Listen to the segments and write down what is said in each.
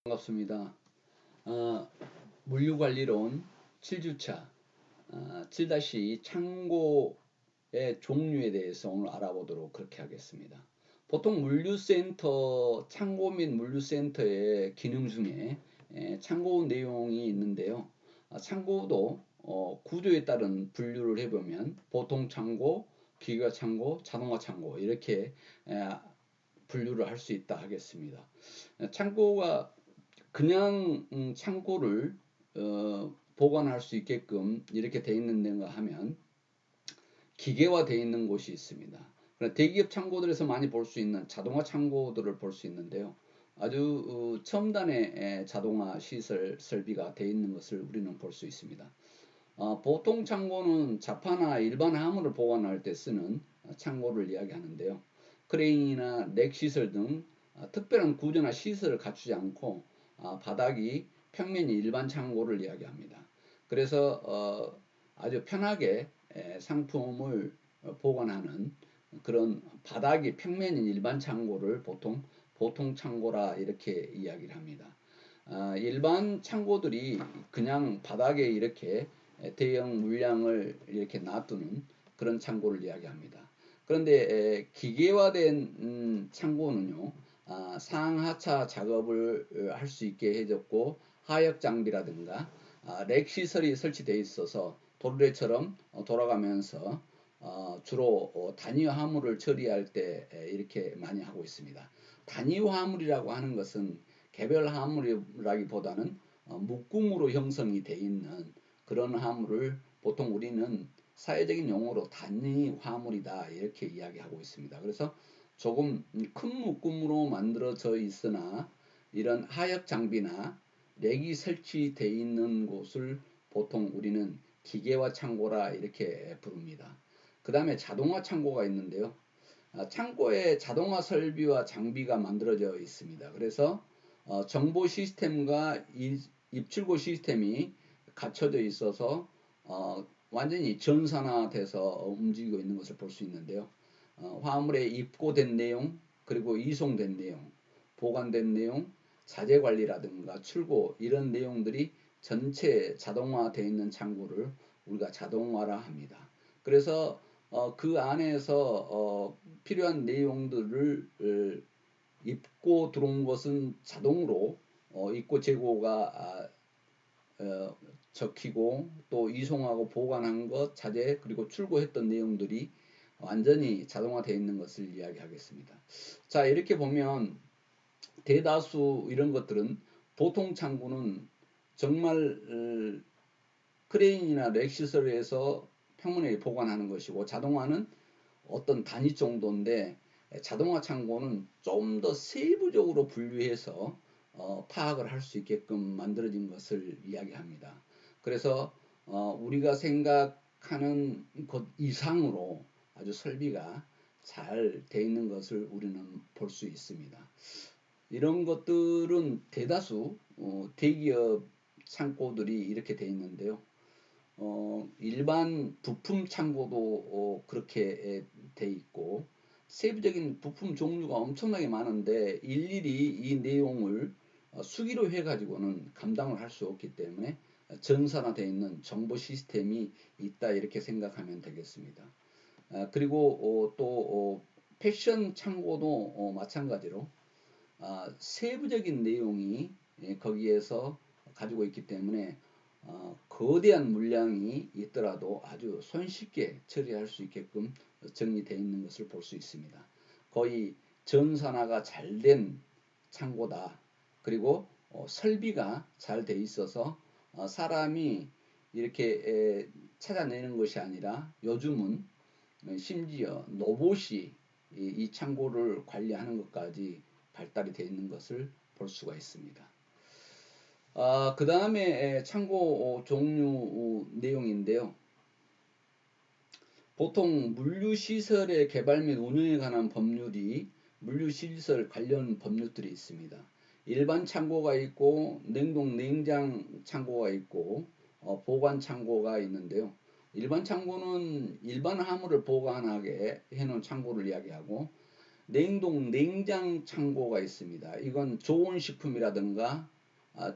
반갑습니다. 물류관리론 7주차 7-2 창고의 종류에 대해서 오늘 알아보도록 그렇게 하겠습니다. 보통 물류센터, 창고 및 물류센터의 기능 중에 창고 내용이 있는데요. 창고도 구조에 따른 분류를 해보면 보통 창고, 기계화 창고, 자동화 창고 이렇게 분류를 할 수 있다 하겠습니다. 창고가 그냥 창고를 보관할 수 있게끔 이렇게 되어 있는 데가 하면 기계화 되어 있는 곳이 있습니다. 대기업 창고들에서 많이 볼 수 있는 자동화 창고들을 볼 수 있는데요. 아주 첨단의 자동화 시설 설비가 되어 있는 것을 우리는 볼 수 있습니다. 보통 창고는 자파나 일반 화물을 보관할 때 쓰는 창고를 이야기하는데요. 크레인이나 렉 시설 등 특별한 구조나 시설을 갖추지 않고 바닥이 평면이 일반 창고를 이야기합니다. 그래서 아주 편하게 상품을 보관하는 그런 바닥이 평면인 일반 창고를 보통 창고라 이렇게 이야기를 합니다. 일반 창고들이 그냥 바닥에 이렇게 대형 물량을 이렇게 놔두는 그런 창고를 이야기합니다. 그런데 기계화된 창고는요, 상하차 작업을 할 수 있게 해줬고 하역 장비라든가 렉 시설이 설치되어 있어서 도르래처럼 돌아가면서 주로 단위 화물을 처리할 때 이렇게 많이 하고 있습니다. 단위 화물이라고 하는 것은 개별 화물이라기보다는 묶음으로 형성이 되어 있는 그런 화물을 보통 우리는 사회적인 용어로 단위 화물이다 이렇게 이야기하고 있습니다. 그래서 조금 큰 묶음으로 만들어져 있으나 이런 하역 장비나 렉이 설치되어 있는 곳을 보통 우리는 기계화 창고라 이렇게 부릅니다. 그 다음에 자동화 창고가 있는데요. 창고에 자동화 설비와 장비가 만들어져 있습니다. 그래서 정보 시스템과 입출고 시스템이 갖춰져 있어서 완전히 전산화돼서 움직이고 있는 것을 볼 수 있는데요. 화물에 입고된 내용, 그리고 이송된 내용, 보관된 내용, 자재 관리라든가 출고 이런 내용들이 전체 자동화되어 있는 창고를 우리가 자동화라 합니다. 그래서 그 안에서 필요한 내용들을 입고 들어온 것은 자동으로 입고 재고가 적히고 또 이송하고 보관한 것, 자재 그리고 출고했던 내용들이 완전히 자동화되어 있는 것을 이야기하겠습니다. 자, 이렇게 보면 대다수 이런 것들은 보통 창고는 정말 크레인이나 렉 시설에서 평면에 보관하는 것이고 자동화는 어떤 단위 정도인데 자동화 창고는 좀 더 세부적으로 분류해서 파악을 할 수 있게끔 만들어진 것을 이야기합니다. 그래서 우리가 생각하는 것 이상으로 아주 설비가 잘 되어 있는 것을 우리는 볼 수 있습니다. 이런 것들은 대다수 대기업 창고들이 이렇게 되어 있는데요. 일반 부품 창고도 그렇게 돼 있고 세부적인 부품 종류가 엄청나게 많은데 일일이 이 내용을 수기로 해가지고는 감당을 할 수 없기 때문에 전산화되어 있는 정보 시스템이 있다 이렇게 생각하면 되겠습니다. 그리고 또 패션 창고도 마찬가지로 세부적인 내용이 거기에서 가지고 있기 때문에 거대한 물량이 있더라도 아주 손쉽게 처리할 수 있게끔 정리되어 있는 것을 볼 수 있습니다. 거의 전산화가 잘 된 창고다. 그리고 설비가 잘 돼 있어서 사람이 이렇게 찾아내는 것이 아니라 요즘은 심지어 로봇이 이 창고를 관리하는 것까지 발달이 되어 있는 것을 볼 수가 있습니다. 그 다음에 창고 종류 내용인데요. 보통 물류시설의 개발 및 운영에 관한 법률이 물류시설 관련 법률들이 있습니다. 일반 창고가 있고 냉동 냉장 창고가 있고 보관 창고가 있는데요. 일반 창고는 일반 화물을 보관하게 해놓은 창고를 이야기하고 냉동 냉장 창고가 있습니다. 이건 저온 식품이라든가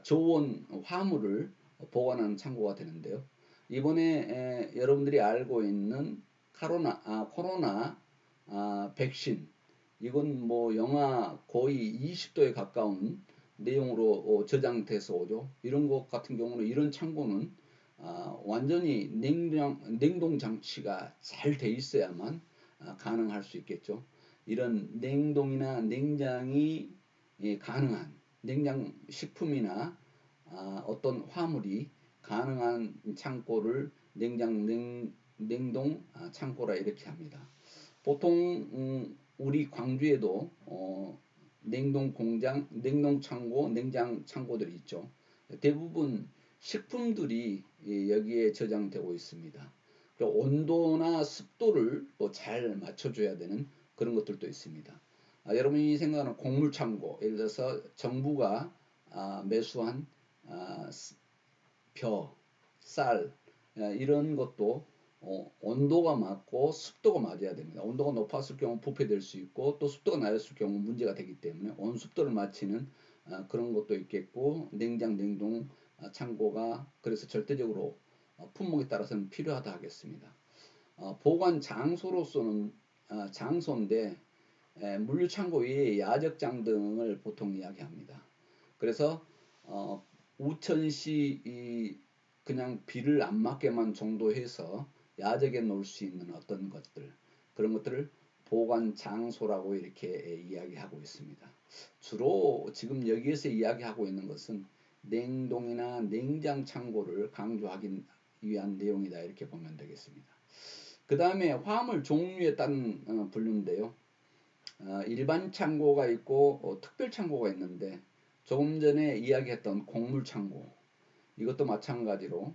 저온 화물을 보관하는 창고가 되는데요. 이번에 여러분들이 알고 있는 코로나 백신, 이건 뭐 영하 거의 20도에 가까운 내용으로 저장돼서 오죠. 이런 것 같은 경우는 이런 창고는 완전히 냉동 장치가 잘 돼 있어야만 가능할 수 있겠죠. 이런 냉동이나 냉장이 가능한 냉장 식품이나 어떤 화물이 가능한 창고를 냉동 창고라 이렇게 합니다. 보통 우리 광주에도 냉동 공장, 냉동 창고, 냉장 창고들이 있죠. 대부분 식품들이 여기에 저장되고 있습니다. 온도나 습도를 또 잘 맞춰줘야 되는 그런 것들도 있습니다. 여러분이 생각하는 곡물 창고, 예를 들어서 정부가 매수한 벼, 쌀 이런 것도 온도가 맞고 습도가 맞아야 됩니다. 온도가 높았을 경우 부패될 수 있고 또 습도가 낮았을 경우 문제가 되기 때문에 온습도를 맞추는 그런 것도 있겠고 냉동 창고가 그래서 절대적으로 품목에 따라서는 필요하다 하겠습니다. 보관 장소로서는 장소인데 물류창고 외에 야적장 등을 보통 이야기합니다. 그래서 우천시 그냥 비를 안 맞게만 정도해서 야적에 놓을 수 있는 어떤 것들, 그런 것들을 보관 장소라고 이렇게 이야기하고 있습니다. 주로 지금 여기에서 이야기하고 있는 것은 냉동이나 냉장 창고를 강조하기 위한 내용이다 이렇게 보면 되겠습니다. 그 다음에 화물 종류에 따른 분류인데요. 일반 창고가 있고 특별 창고가 있는데 조금 전에 이야기했던 곡물 창고, 이것도 마찬가지로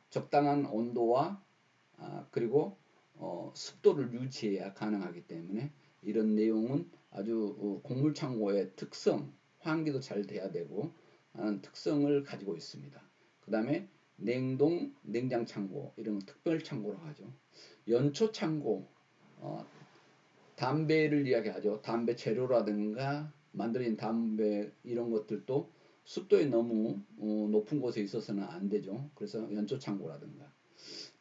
적당한 온도와 그리고 습도를 유지해야 가능하기 때문에 이런 내용은 아주 곡물 창고의 특성, 환기도 잘 돼야 되고 하는 특성을 가지고 있습니다. 그 다음에 냉동, 냉장 창고, 이런 특별 창고라고 하죠. 연초 창고, 담배를 이야기하죠. 담배 재료라든가 만들어진 담배 이런 것들도 습도에 너무 높은 곳에 있어서는 안 되죠. 그래서 연초 창고라든가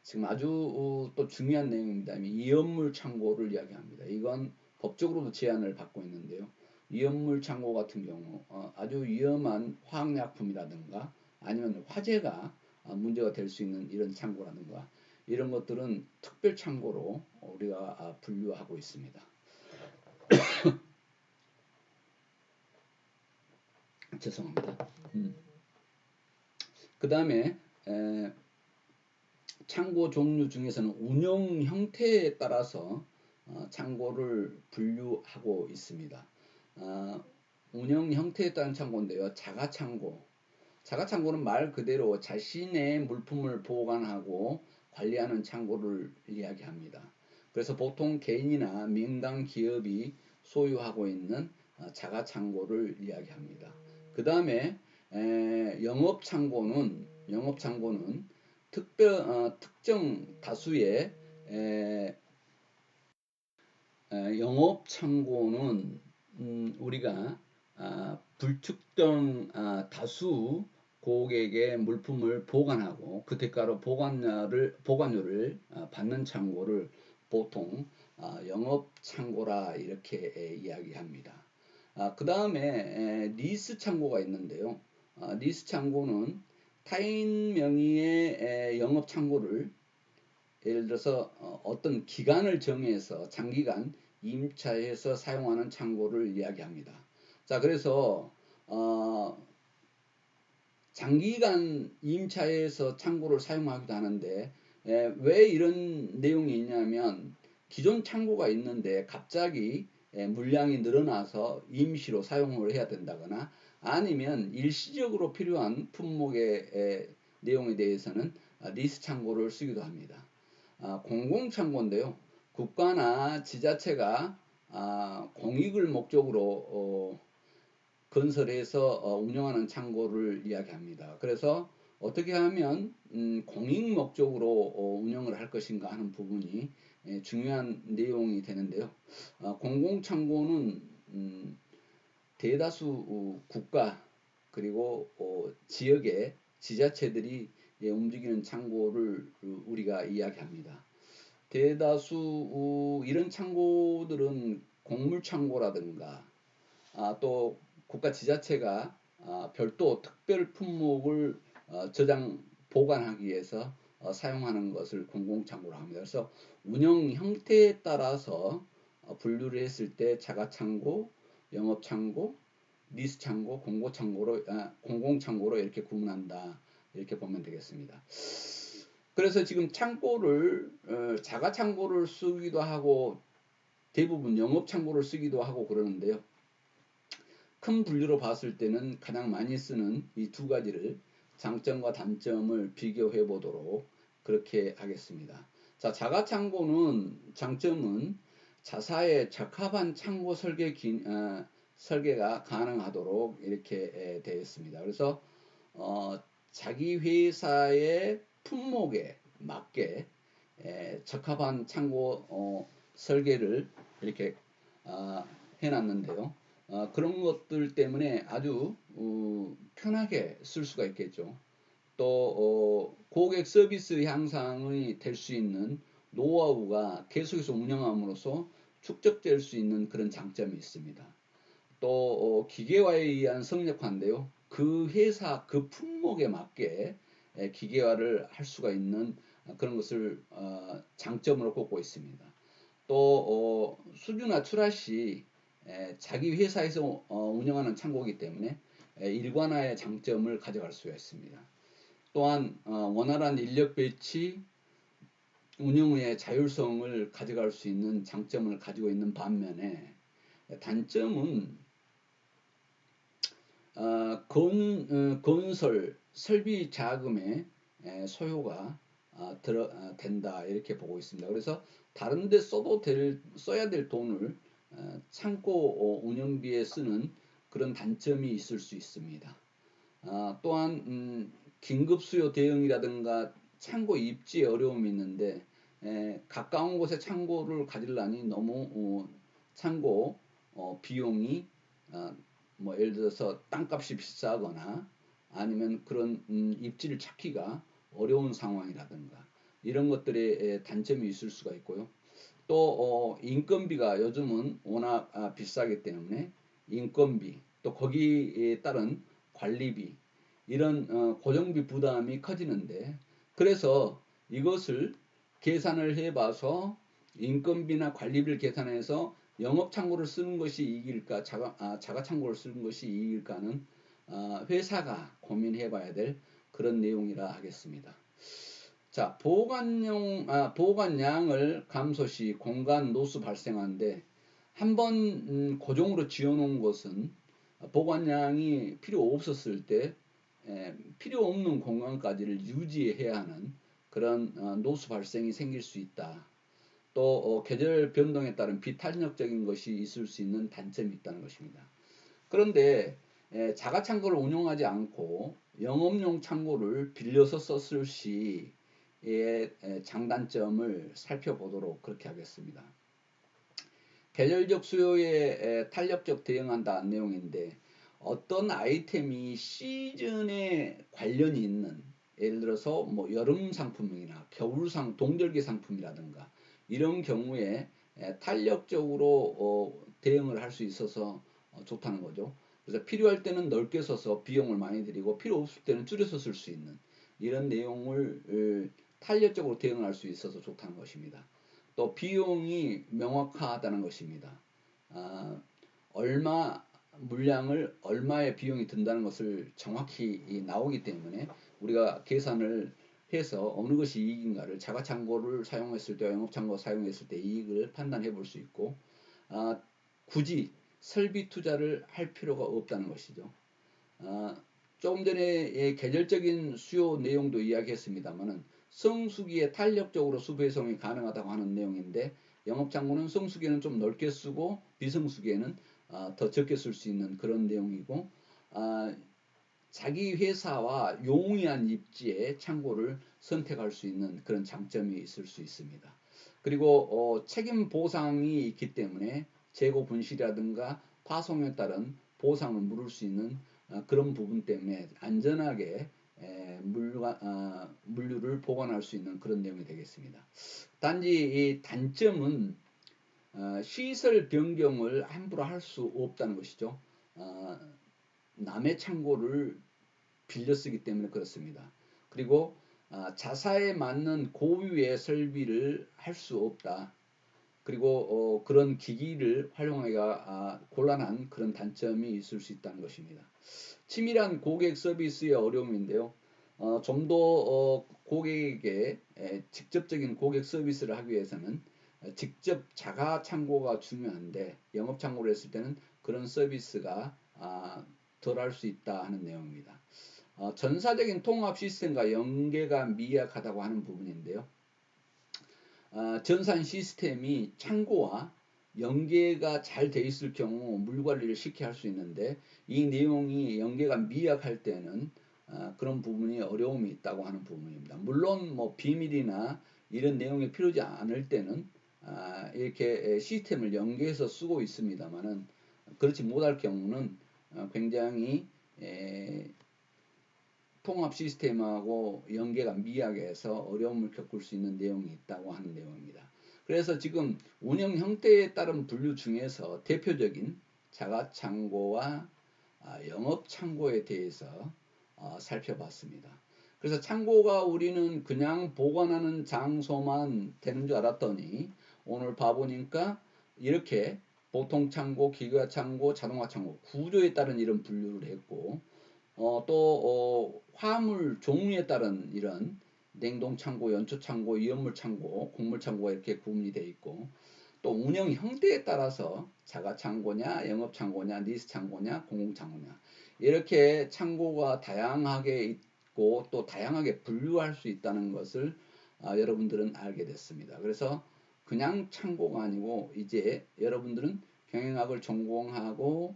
지금 아주 또 중요한 내용입니다. 이연물 창고를 이야기합니다. 이건 법적으로도 제한을 받고 있는데요. 이연물 창고 같은 경우 아주 위험한 화학약품이라든가 아니면 화재가 문제가 될 수 있는 이런 창고라든가 이런 것들은 특별 창고로 우리가 분류하고 있습니다. 죄송합니다. 그 다음에 창고 종류 중에서는 운영 형태에 따라서 창고를 분류하고 있습니다. 운영 형태에 따른 창고인데요. 자가창고. 자가창고는 말 그대로 자신의 물품을 보관하고 관리하는 창고를 이야기합니다. 그래서 보통 개인이나 민간 기업이 소유하고 있는 자가창고를 이야기합니다. 그 다음에 영업창고는 특정 다수의 영업창고는 우리가 불특정 다수 고객의 물품을 보관하고 그 대가로 보관료를 받는 창고를 보통 영업창고라 이렇게 이야기합니다. 그 다음에 리스 창고가 있는데요. 리스 창고는 타인 명의의 영업 창고를 예를 들어서 어떤 기간을 정해서 장기간 임차해서 사용하는 창고를 이야기합니다. 자, 그래서 장기간 임차해서 창고를 사용하기도 하는데 왜 이런 내용이 있냐면 기존 창고가 있는데 갑자기 물량이 늘어나서 임시로 사용을 해야 된다거나 아니면 일시적으로 필요한 품목의 내용에 대해서는 리스 창고를 쓰기도 합니다. 공공창고인데요. 국가나 지자체가 공익을 목적으로 건설해서 운영하는 창고를 이야기합니다. 그래서 어떻게 하면 공익 목적으로 운영을 할 것인가 하는 부분이 중요한 내용이 되는데요. 공공창고는 대다수 국가 그리고 지역의 지자체들이 움직이는 창고를 우리가 이야기합니다. 대다수 이런 창고들은 곡물창고라든가 또 국가 지자체가 별도 특별 품목을 저장 보관하기 위해서 사용하는 것을 공공창고로 합니다. 그래서 운영 형태에 따라서 분류를 했을 때 자가창고, 영업창고, 리스창고, 공공창고로 이렇게 구분한다. 이렇게 보면 되겠습니다. 그래서 지금 창고를 자가창고를 쓰기도 하고 대부분 영업창고를 쓰기도 하고 그러는데요. 큰 분류로 봤을 때는 가장 많이 쓰는 이 두 가지를 장점과 단점을 비교해 보도록 그렇게 하겠습니다. 자, 자가창고는 장점은 자사에 적합한 창고 설계가 가능하도록 이렇게 되어 있습니다. 그래서 자기 회사의 품목에 맞게 적합한 창고 설계를 이렇게 해놨는데요. 그런 것들 때문에 아주 편하게 쓸 수가 있겠죠. 또 고객 서비스 향상이 될 수 있는 노하우가 계속해서 운영함으로써 축적될 수 있는 그런 장점이 있습니다. 또 기계화에 의한 성역화인데요. 그 회사 그 품목에 맞게 기계화를 할 수가 있는 그런 것을 장점으로 꼽고 있습니다. 또 수주나 출하시 자기 회사에서 운영하는 창고이기 때문에 일관화의 장점을 가져갈 수가 있습니다. 또한 원활한 인력 배치, 운영의 자율성을 가져갈 수 있는 장점을 가지고 있는 반면에 단점은 건설, 설비 자금의 소요가 된다 이렇게 보고 있습니다. 그래서 다른 데 써야 될 돈을 창고 운영비에 쓰는 그런 단점이 있을 수 있습니다. 또한 긴급 수요 대응이라든가 창고 입지에 어려움이 있는데 가까운 곳에 창고를 가지려니 너무 창고 비용이 뭐 예를 들어서 땅값이 비싸거나 아니면 그런 입지를 찾기가 어려운 상황이라든가 이런 것들의 단점이 있을 수가 있고요. 또 인건비가 요즘은 워낙 비싸기 때문에 인건비 또 거기에 따른 관리비 이런 고정비 부담이 커지는데 그래서 이것을 계산을 해봐서 인건비나 관리비를 계산해서 영업창고를 쓰는 것이 이익일까 자가창고를 쓰는 것이 이익일까는 회사가 고민해봐야 될 그런 내용이라 하겠습니다. 자, 보관량을 감소 시 공간 노수 발생하는데 한번 고정으로 지어놓은 것은 보관량이 필요 없었을 때 필요 없는 공간까지를 유지해야 하는 그런 노수 발생이 생길 수 있다. 또 계절 변동에 따른 비탄력적인 것이 있을 수 있는 단점이 있다는 것입니다. 그런데 자가 창고를 운영하지 않고 영업용 창고를 빌려서 썼을 시의 장단점을 살펴보도록 그렇게 하겠습니다. 계절적 수요에 탄력적 대응한다는 내용인데 어떤 아이템이 시즌에 관련이 있는 예를 들어서 뭐 여름 상품이나 겨울 동절기 상품이라든가 이런 경우에 탄력적으로 대응을 할 수 있어서 좋다는 거죠. 그래서 필요할 때는 넓게 써서 비용을 많이 들이고 필요 없을 때는 줄여서 쓸 수 있는 이런 내용을 탄력적으로 대응할 수 있어서 좋다는 것입니다. 또 비용이 명확하다는 것입니다. 물량을 얼마의 비용이 든다는 것을 정확히 나오기 때문에 우리가 계산을 해서 어느 것이 이익인가를 자가창고를 사용했을 때와 영업창고 사용했을 때 이익을 판단해 볼 수 있고 굳이 설비 투자를 할 필요가 없다는 것이죠. 조금 전에 계절적인 수요 내용도 이야기했습니다만은 성수기에 탄력적으로 수배송이 가능하다고 하는 내용인데 영업창고는 성수기에는 좀 넓게 쓰고 비성수기에는 더 적게 쓸 수 있는 그런 내용이고 자기 회사와 용이한 입지의 창고를 선택할 수 있는 그런 장점이 있을 수 있습니다. 그리고 책임 보상이 있기 때문에 재고 분실이라든가 파송에 따른 보상을 물을 수 있는 그런 부분 때문에 안전하게 물류를 보관할 수 있는 그런 내용이 되겠습니다. 단지 이 단점은 시설 변경을 함부로 할 수 없다는 것이죠. 남의 창고를 빌려 쓰기 때문에 그렇습니다. 그리고 자사에 맞는 고유의 설비를 할 수 없다. 그리고 그런 기기를 활용하기가 곤란한 그런 단점이 있을 수 있다는 것입니다. 치밀한 고객 서비스의 어려움인데요. 좀 더 고객에게 직접적인 고객 서비스를 하기 위해서는 직접 자가 창고가 중요한데 영업 창고를 했을 때는 그런 서비스가 덜 할 수 있다 하는 내용입니다. 전사적인 통합 시스템과 연계가 미약하다고 하는 부분인데요. 전산 시스템이 창고와 연계가 잘 돼 있을 경우 물 관리를 쉽게 할 수 있는데 이 내용이 연계가 미약할 때는 그런 부분이 어려움이 있다고 하는 부분입니다. 물론 뭐 비밀이나 이런 내용이 필요하지 않을 때는 이렇게 시스템을 연계해서 쓰고 있습니다만은 그렇지 못할 경우는 굉장히 통합 시스템하고 연계가 미약해서 어려움을 겪을 수 있는 내용이 있다고 하는 내용입니다. 그래서 지금 운영 형태에 따른 분류 중에서 대표적인 자가창고와 영업창고에 대해서 살펴봤습니다. 그래서 창고가 우리는 그냥 보관하는 장소만 되는 줄 알았더니 오늘 봐보니까 이렇게 보통창고, 기계화창고, 자동화창고 구조에 따른 이런 분류를 했고 또 화물 종류에 따른 이런 냉동창고, 연초창고, 이연물창고, 곡물창고가 이렇게 구분이 되어 있고 또 운영 형태에 따라서 자가창고냐, 영업창고냐, 리스창고냐, 공공창고냐 이렇게 창고가 다양하게 있고 또 다양하게 분류할 수 있다는 것을 여러분들은 알게 됐습니다. 그래서 그냥 창고가 아니고 이제 여러분들은 경영학을 전공하고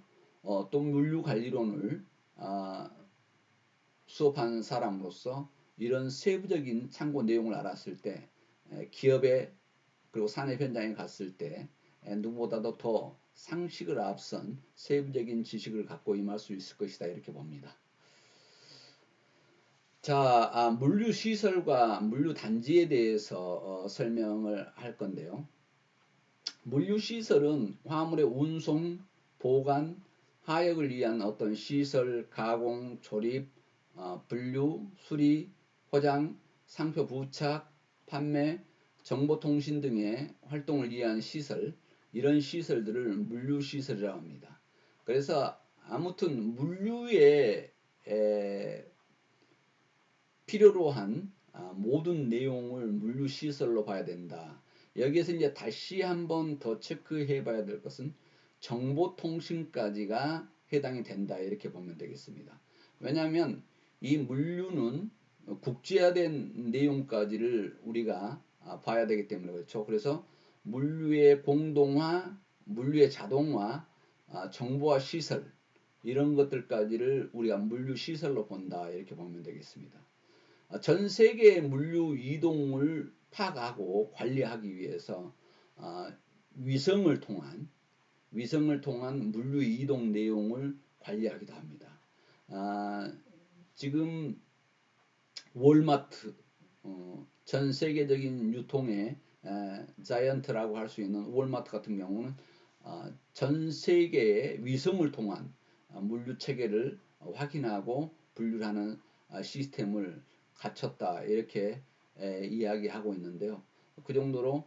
또 물류관리론을 수업하는 사람으로서 이런 세부적인 창고 내용을 알았을 때 기업에 그리고 산업 현장에 갔을 때 누구보다도 더 상식을 앞선 세부적인 지식을 갖고 임할 수 있을 것이다 이렇게 봅니다. 자, 물류시설과 물류단지에 대해서 설명을 할 건데요. 물류시설은 화물의 운송, 보관, 하역을 위한 어떤 시설, 가공, 조립, 분류, 수리, 포장, 상표 부착, 판매, 정보통신 등의 활동을 위한 시설, 이런 시설들을 물류시설이라고 합니다. 그래서 아무튼 물류에 필요로 한 모든 내용을 물류시설로 봐야 된다. 여기에서 이제 다시 한번 더 체크해 봐야 될 것은 정보통신까지가 해당이 된다 이렇게 보면 되겠습니다. 왜냐하면 이 물류는 국제화된 내용까지를 우리가 봐야 되기 때문에 그렇죠. 그래서 물류의 공동화, 물류의 자동화, 정보화 시설 이런 것들까지를 우리가 물류시설로 본다 이렇게 보면 되겠습니다. 전 세계의 물류 이동을 파악하고 관리하기 위해서 위성을 통한 물류 이동 내용을 관리하기도 합니다. 지금 월마트 전 세계적인 유통의 자이언트라고 할 수 있는 월마트 같은 경우는 전 세계의 위성을 통한 물류 체계를 확인하고 분류를 하는 시스템을 갖췄다 이렇게 이야기하고 있는데요. 그 정도로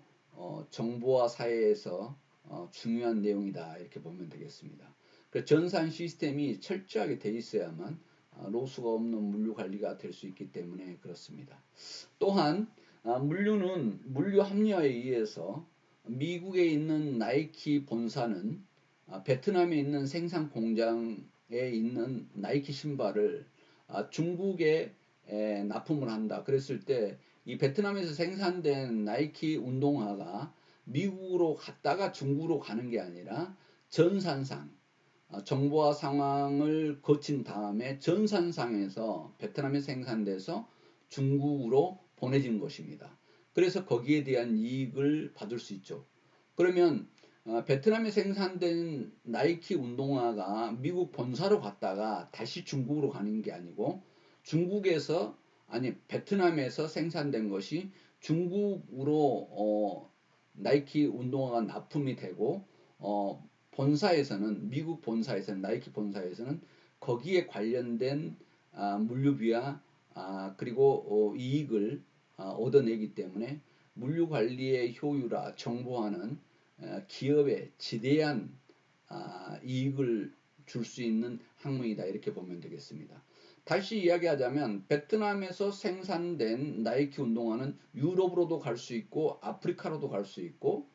정보화 사회에서 중요한 내용이다 이렇게 보면 되겠습니다. 전산 시스템이 철저하게 돼 있어야만 로스가 없는 물류 관리가 될 수 있기 때문에 그렇습니다. 또한 물류는 물류 합리화에 의해서 미국에 있는 나이키 본사는 베트남에 있는 생산 공장에 있는 나이키 신발을 중국에 납품을 한다. 그랬을 때 이 베트남에서 생산된 나이키 운동화가 미국으로 갔다가 중국으로 가는 게 아니라 전산상 정보화 상황을 거친 다음에 전산상에서 베트남에 생산돼서 중국으로 보내진 것입니다. 그래서 거기에 대한 이익을 받을 수 있죠. 그러면 베트남에 생산된 나이키 운동화가 미국 본사로 갔다가 다시 중국으로 가는 게 아니고 중국에서 아니 베트남에서 생산된 것이 중국으로 나이키 운동화가 납품이 되고 본사에서는 미국 본사에서는 나이키 본사에서는 거기에 관련된 물류비와 그리고 이익을 얻어내기 때문에 물류 관리의 효율화, 정보화는 기업에 지대한 이익을 줄 수 있는 학문이다 이렇게 보면 되겠습니다. 다시 이야기하자면 베트남에서 생산된 나이키 운동화는 유럽으로도 갈 수 있고 아프리카로도 갈 수 있고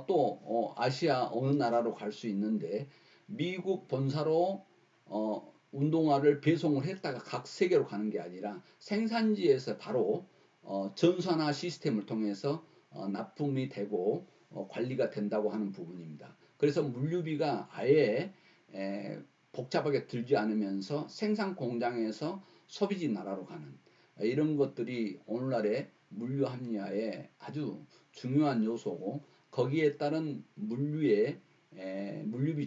또 아시아 어느 나라로 갈 수 있는데 미국 본사로 운동화를 배송을 했다가 각 세계로 가는 게 아니라 생산지에서 바로 전산화 시스템을 통해서 납품이 되고 관리가 된다고 하는 부분입니다. 그래서 물류비가 아예 복잡하게 들지 않으면서 생산 공장에서 소비지 나라로 가는 이런 것들이 오늘날의 물류 합리화의 아주 중요한 요소고 거기에 따른 물류비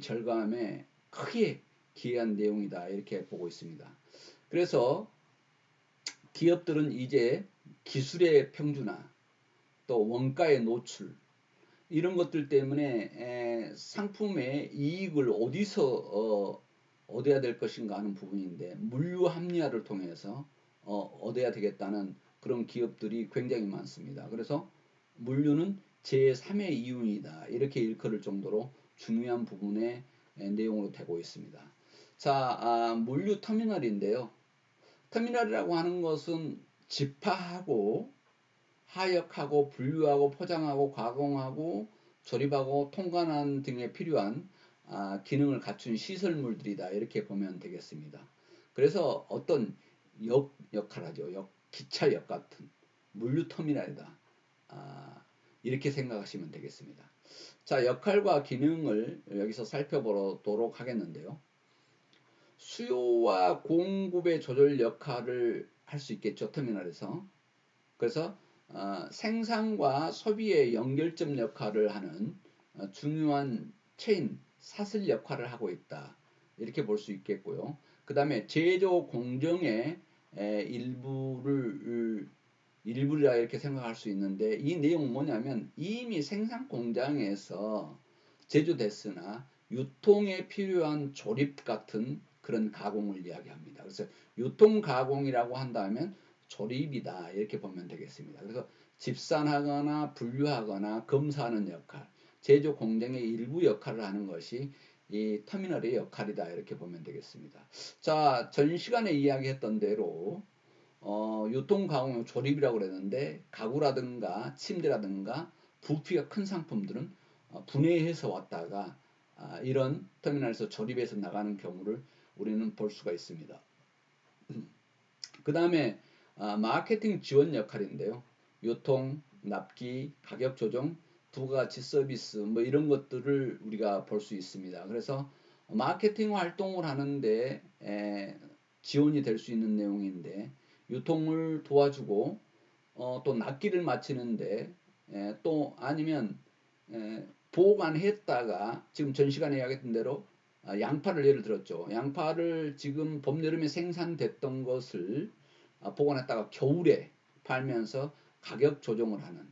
절감에 크게 기여한 내용이다 이렇게 보고 있습니다. 그래서 기업들은 이제 기술의 평준화 또 원가의 노출 이런 것들 때문에 상품의 이익을 어디서 얻어야 될 것인가 하는 부분인데 물류 합리화를 통해서 얻어야 되겠다는 그런 기업들이 굉장히 많습니다. 그래서 물류는 제3의 이윤이다 이렇게 일컬을 정도로 중요한 부분의 내용으로 되고 있습니다. 자, 물류 터미널인데요. 터미널이라고 하는 것은 집하하고 하역하고 분류하고 포장하고 가공하고 조립하고 통관하는 등에 필요한 기능을 갖춘 시설물들이다 이렇게 보면 되겠습니다. 그래서 어떤 역할하죠. 기차역 같은 물류터미널이다. 이렇게 생각하시면 되겠습니다. 자, 역할과 기능을 여기서 살펴보도록 하겠는데요. 수요와 공급의 조절 역할을 할 수 있겠죠. 터미널에서. 그래서 생산과 소비의 연결점 역할을 하는 중요한 체인, 사슬 역할을 하고 있다. 이렇게 볼 수 있겠고요. 그 다음에 제조 공정의 일부라 이렇게 생각할 수 있는데 이 내용은 뭐냐면 이미 생산 공장에서 제조됐으나 유통에 필요한 조립 같은 그런 가공을 이야기합니다. 그래서 유통 가공이라고 한다면 조립이다 이렇게 보면 되겠습니다. 그래서 집산하거나 분류하거나 검사하는 역할, 제조 공정의 일부 역할을 하는 것이 이 터미널의 역할이다 이렇게 보면 되겠습니다. 자, 전 시간에 이야기했던 대로 유통 가공 조립이라고 그랬는데 가구라든가 침대라든가 부피가 큰 상품들은 분해해서 왔다가 이런 터미널에서 조립해서 나가는 경우를 우리는 볼 수가 있습니다. 그 다음에 마케팅 지원 역할인데요. 유통, 납기, 가격 조정, 부가가치 서비스 뭐 이런 것들을 우리가 볼 수 있습니다. 그래서 마케팅 활동을 하는데 지원이 될 수 있는 내용인데 유통을 도와주고 또 납기를 마치는데 또 아니면 보관했다가 지금 전 시간에 이야기했던 대로 양파를 예를 들었죠. 양파를 지금 봄, 여름에 생산됐던 것을 보관했다가 겨울에 팔면서 가격 조정을 하는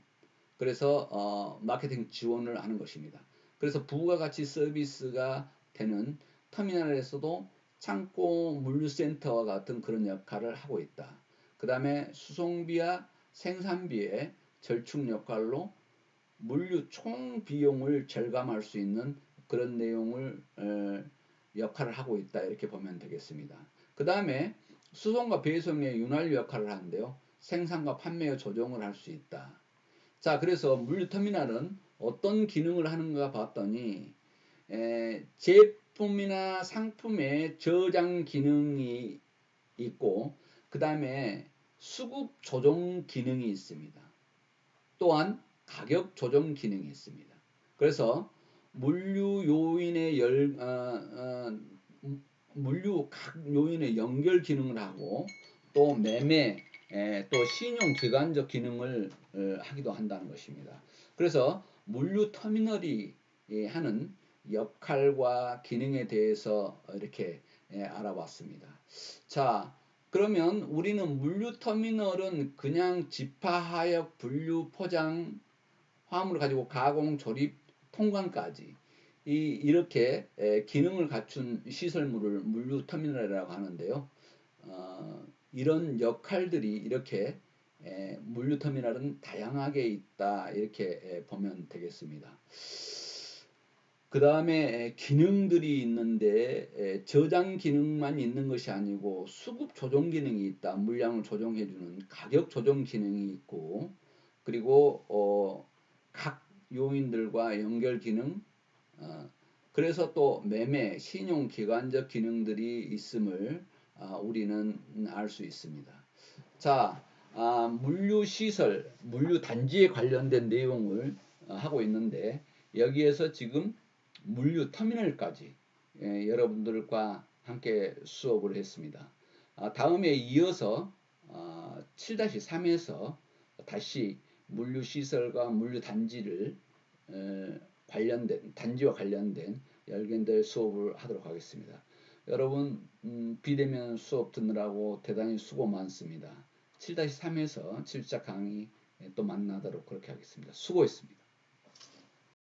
그래서 마케팅 지원을 하는 것입니다. 그래서 부가가치 서비스가 되는 터미널에서도 창고 물류센터와 같은 그런 역할을 하고 있다. 그 다음에 수송비와 생산비의 절충 역할로 물류 총 비용을 절감할 수 있는 그런 내용을 역할을 하고 있다 이렇게 보면 되겠습니다. 그 다음에 수송과 배송의 윤활유 역할을 하는데요. 생산과 판매의 조정을 할 수 있다. 자, 그래서 물류터미널은 어떤 기능을 하는가 봤더니 제품이나 상품의 저장 기능이 있고 그 다음에 수급 조정 기능이 있습니다. 또한 가격 조정 기능이 있습니다. 그래서 물류 요인의 물류 각 요인의 연결 기능을 하고 또 매매, 또 신용 기관적 기능을 하기도 한다는 것입니다. 그래서 물류 터미널이 하는 역할과 기능에 대해서 이렇게 알아봤습니다. 자, 그러면 우리는 물류 터미널은 그냥 집화하역, 분류, 포장, 화물을 가지고 가공, 조립, 통관까지 이렇게 기능을 갖춘 시설물을 물류 터미널이라고 하는데요. 이런 역할들이 이렇게 물류터미널은 다양하게 있다 이렇게 보면 되겠습니다. 그 다음에 기능들이 있는데 저장 기능만 있는 것이 아니고 수급 조정 기능이 있다. 물량을 조정해주는 가격 조정 기능이 있고, 그리고 각 요인들과 연결 기능, 그래서 또 매매, 신용 기관적 기능들이 있음을 우리는 알 수 있습니다. 자, 물류 시설, 물류 단지에 관련된 내용을 하고 있는데, 여기에서 지금 물류 터미널까지 여러분들과 함께 수업을 했습니다. 다음에 이어서 7-3에서 다시 물류 시설과 물류 단지를 관련된 단지와 관련된 열견될 수업을 하도록 하겠습니다. 여러분 비대면 수업 듣느라고 대단히 수고 많습니다. 7-3에서 7차 강의 또 만나도록 그렇게 하겠습니다. 수고했습니다.